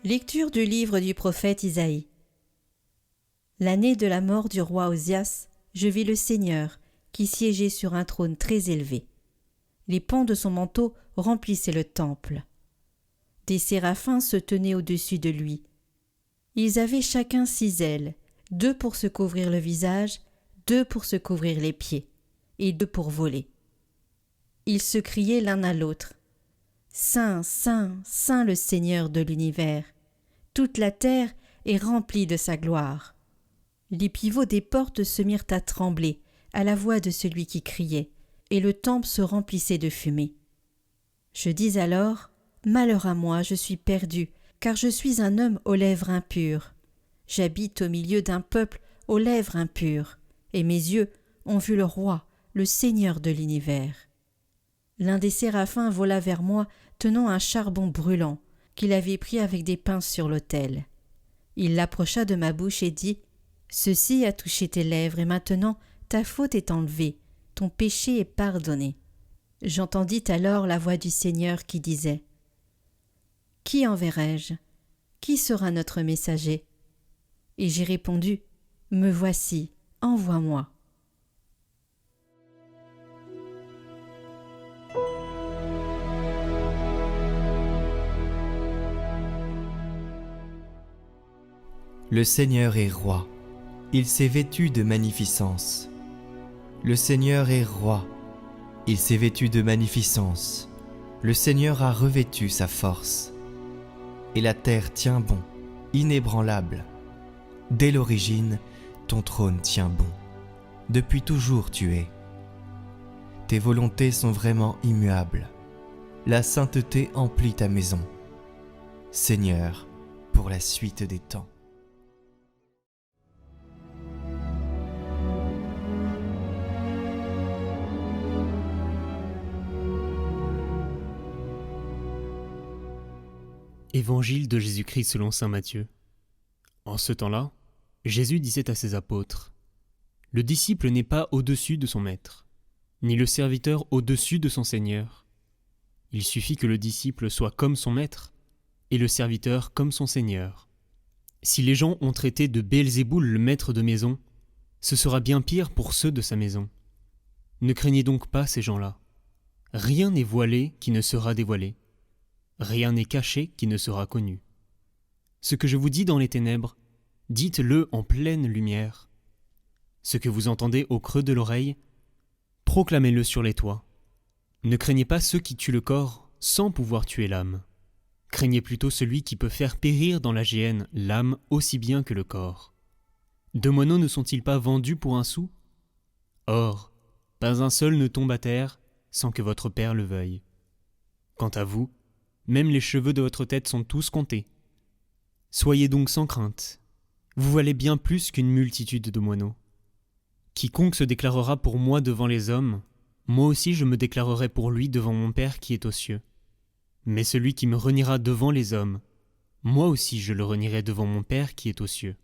Lecture du livre du prophète Isaïe. L'année de la mort du roi Osias, je vis le Seigneur, qui siégeait sur un trône très élevé. Les pans de son manteau remplissaient le temple. Des séraphins se tenaient au-dessus de lui. Ils avaient chacun 6 ailes, 2 pour se couvrir le visage, 2 pour se couvrir les pieds, et 2 pour voler. Ils se criaient l'un à l'autre. Saint, Saint, Saint le Seigneur de l'univers. Toute la terre est remplie de sa gloire. Les pivots des portes se mirent à trembler à la voix de celui qui criait, et le temple se remplissait de fumée. Je dis alors, malheur à moi, je suis perdu, car je suis un homme aux lèvres impures. J'habite au milieu d'un peuple aux lèvres impures, et mes yeux ont vu le roi, le Seigneur de l'univers. L'un des séraphins vola vers moi, tenant un charbon brûlant, qu'il avait pris avec des pinces sur l'autel. Il l'approcha de ma bouche et dit « Ceci a touché tes lèvres, et maintenant ta faute est enlevée, ton péché est pardonné. » J'entendis alors la voix du Seigneur qui disait « Qui enverrai-je? Qui sera notre messager ?» Et j'ai répondu « Me voici, envoie-moi. » Le Seigneur est roi, il s'est vêtu de magnificence. Le Seigneur est roi, il s'est vêtu de magnificence. Le Seigneur a revêtu sa force. Et la terre tient bon, inébranlable. Dès l'origine, ton trône tient bon. Depuis toujours tu es. Tes volontés sont vraiment immuables. La sainteté emplit ta maison. Seigneur, pour la suite des temps. Évangile de Jésus-Christ selon saint Matthieu. En ce temps-là, Jésus disait à ses apôtres : « Le disciple n'est pas au-dessus de son maître, ni le serviteur au-dessus de son Seigneur. Il suffit que le disciple soit comme son maître, et le serviteur comme son Seigneur. Si les gens ont traité de Béelzéboul le maître de maison, ce sera bien pire pour ceux de sa maison. Ne craignez donc pas ces gens-là. Rien n'est voilé qui ne sera dévoilé. Rien n'est caché qui ne sera connu. Ce que je vous dis dans les ténèbres, dites-le en pleine lumière. Ce que vous entendez au creux de l'oreille, proclamez-le sur les toits. Ne craignez pas ceux qui tuent le corps sans pouvoir tuer l'âme. Craignez plutôt celui qui peut faire périr dans la géhenne l'âme aussi bien que le corps. 2 moineaux ne sont-ils pas vendus pour un sou? Or, pas un seul ne tombe à terre sans que votre Père le veuille. Quant à vous, même les cheveux de votre tête sont tous comptés. Soyez donc sans crainte. Vous valez bien plus qu'une multitude de moineaux. Quiconque se déclarera pour moi devant les hommes, moi aussi je me déclarerai pour lui devant mon Père qui est aux cieux. Mais celui qui me reniera devant les hommes, moi aussi je le renierai devant mon Père qui est aux cieux.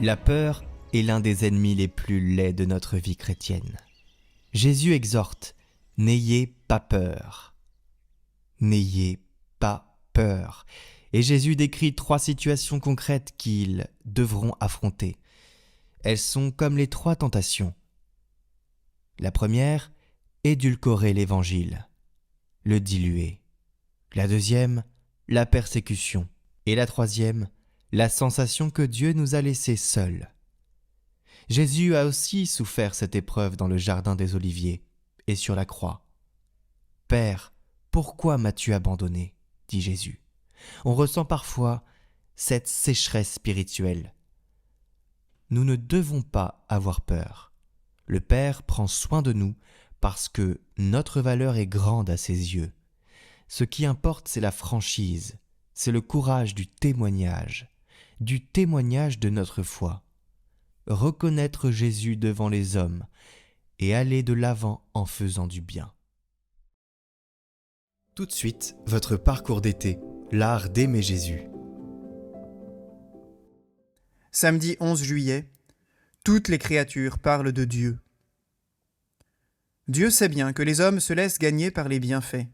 La peur est l'un des ennemis les plus laids de notre vie chrétienne. Jésus exhorte « N'ayez pas peur ». N'ayez pas peur. Et Jésus décrit 3 situations concrètes qu'ils devront affronter. Elles sont comme les 3 tentations. La première, édulcorer l'évangile, le diluer. La deuxième, la persécution. Et la troisième, la sensation que Dieu nous a laissés seuls. Jésus a aussi souffert cette épreuve dans le jardin des Oliviers et sur la croix. « Père, pourquoi m'as-tu abandonné ?» dit Jésus. On ressent parfois cette sécheresse spirituelle. Nous ne devons pas avoir peur. Le Père prend soin de nous parce que notre valeur est grande à ses yeux. Ce qui importe, c'est la franchise, c'est le courage du témoignage de notre foi. Reconnaître Jésus devant les hommes et aller de l'avant en faisant du bien. Tout de suite, votre parcours d'été, l'art d'aimer Jésus. Samedi 11 juillet, toutes les créatures parlent de Dieu. Dieu sait bien que les hommes se laissent gagner par les bienfaits.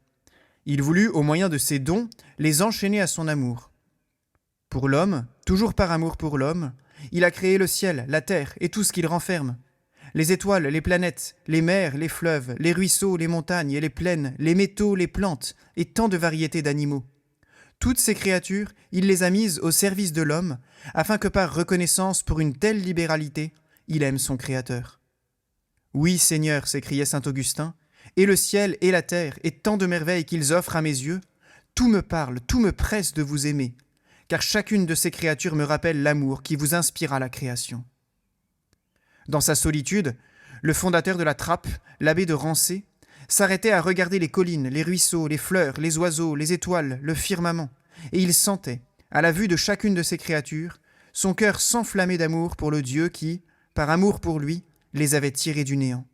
Il voulut, au moyen de ses dons, les enchaîner à son amour. Pour l'homme, toujours par amour pour l'homme, il a créé le ciel, la terre et tout ce qu'il renferme. Les étoiles, les planètes, les mers, les fleuves, les ruisseaux, les montagnes et les plaines, les métaux, les plantes et tant de variétés d'animaux. Toutes ces créatures, il les a mises au service de l'homme, afin que par reconnaissance pour une telle libéralité, il aime son Créateur. « Oui, Seigneur, s'écriait saint Augustin, et le ciel et la terre et tant de merveilles qu'ils offrent à mes yeux, tout me parle, tout me presse de vous aimer, car chacune de ces créatures me rappelle l'amour qui vous inspira la création. » Dans sa solitude, le fondateur de la Trappe, l'abbé de Rancé, s'arrêtait à regarder les collines, les ruisseaux, les fleurs, les oiseaux, les étoiles, le firmament, et il sentait, à la vue de chacune de ces créatures, son cœur s'enflammer d'amour pour le Dieu qui, par amour pour lui, les avait tirés du néant.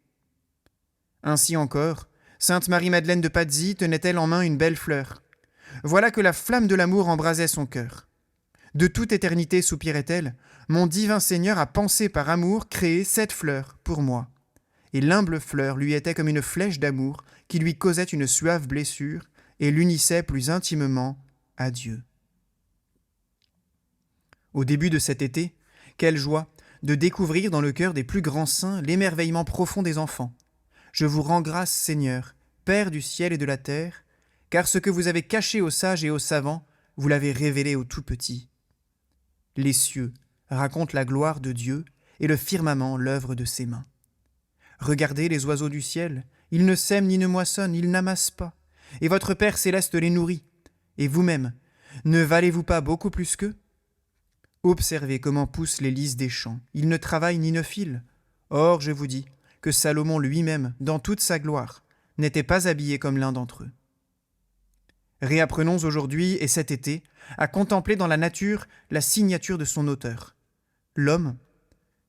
Ainsi encore, sainte Marie-Madeleine de Pazzi tenait-elle en main une belle fleur. Voilà que la flamme de l'amour embrasait son cœur. De toute éternité, soupirait-elle, mon divin Seigneur a pensé par amour créer cette fleur pour moi. Et l'humble fleur lui était comme une flèche d'amour qui lui causait une suave blessure et l'unissait plus intimement à Dieu. Au début de cet été, quelle joie de découvrir dans le cœur des plus grands saints l'émerveillement profond des enfants. Je vous rends grâce, Seigneur, Père du ciel et de la terre, car ce que vous avez caché aux sages et aux savants, vous l'avez révélé aux tout petits. Les cieux racontent la gloire de Dieu et le firmament l'œuvre de ses mains. Regardez les oiseaux du ciel, ils ne sèment ni ne moissonnent, ils n'amassent pas, et votre Père céleste les nourrit. Et vous-même, ne valez-vous pas beaucoup plus qu'eux ? Observez comment poussent les lys des champs, ils ne travaillent ni ne filent. Or, je vous dis que Salomon lui-même, dans toute sa gloire, n'était pas habillé comme l'un d'entre eux. Réapprenons aujourd'hui et cet été à contempler dans la nature la signature de son auteur. L'homme,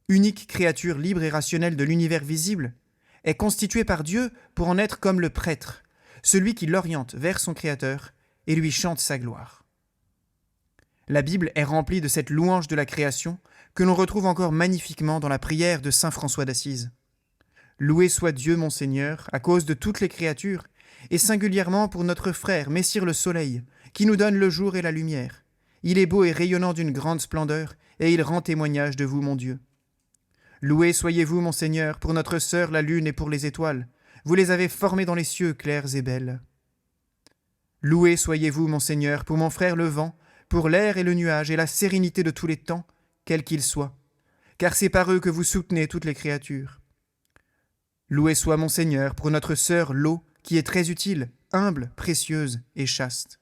unique créature libre et rationnelle de l'univers visible, est constitué par Dieu pour en être comme le prêtre, celui qui l'oriente vers son Créateur et lui chante sa gloire. La Bible est remplie de cette louange de la création que l'on retrouve encore magnifiquement dans la prière de saint François d'Assise. Loué soit Dieu mon Seigneur à cause de toutes les créatures, et singulièrement pour notre frère Messire le Soleil, qui nous donne le jour et la lumière. Il est beau et rayonnant d'une grande splendeur, et il rend témoignage de vous, mon Dieu. Loué soyez-vous, mon Seigneur, pour notre sœur la lune et pour les étoiles. Vous les avez formées dans les cieux, claires et belles. Loué soyez-vous, mon Seigneur, pour mon frère le vent, pour l'air et le nuage et la sérénité de tous les temps, quels qu'ils soient, car c'est par eux que vous soutenez toutes les créatures. Loué soit mon Seigneur pour notre sœur l'eau, qui est très utile, humble, précieuse et chaste.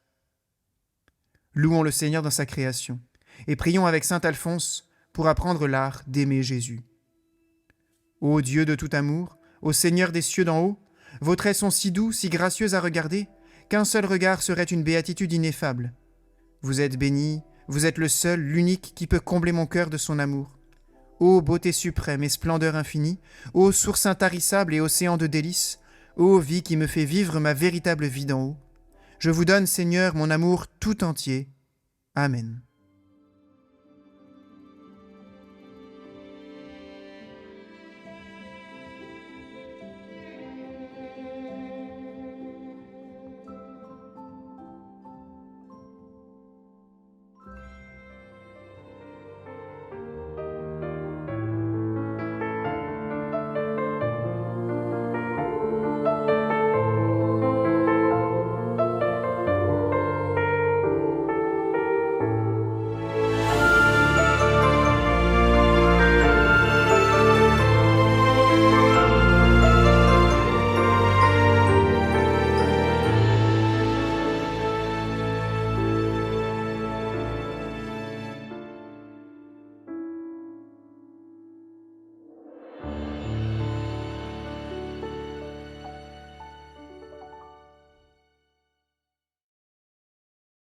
Louons le Seigneur dans sa création, et prions avec saint Alphonse pour apprendre l'art d'aimer Jésus. Ô Dieu de tout amour, ô Seigneur des cieux d'en haut, vos traits sont si doux, si gracieux à regarder, qu'un seul regard serait une béatitude ineffable. Vous êtes béni, vous êtes le seul, l'unique qui peut combler mon cœur de son amour. Ô beauté suprême et splendeur infinie, ô source intarissable et océan de délices, ô vie qui me fait vivre ma véritable vie d'en haut, je vous donne, Seigneur, mon amour tout entier. Amen.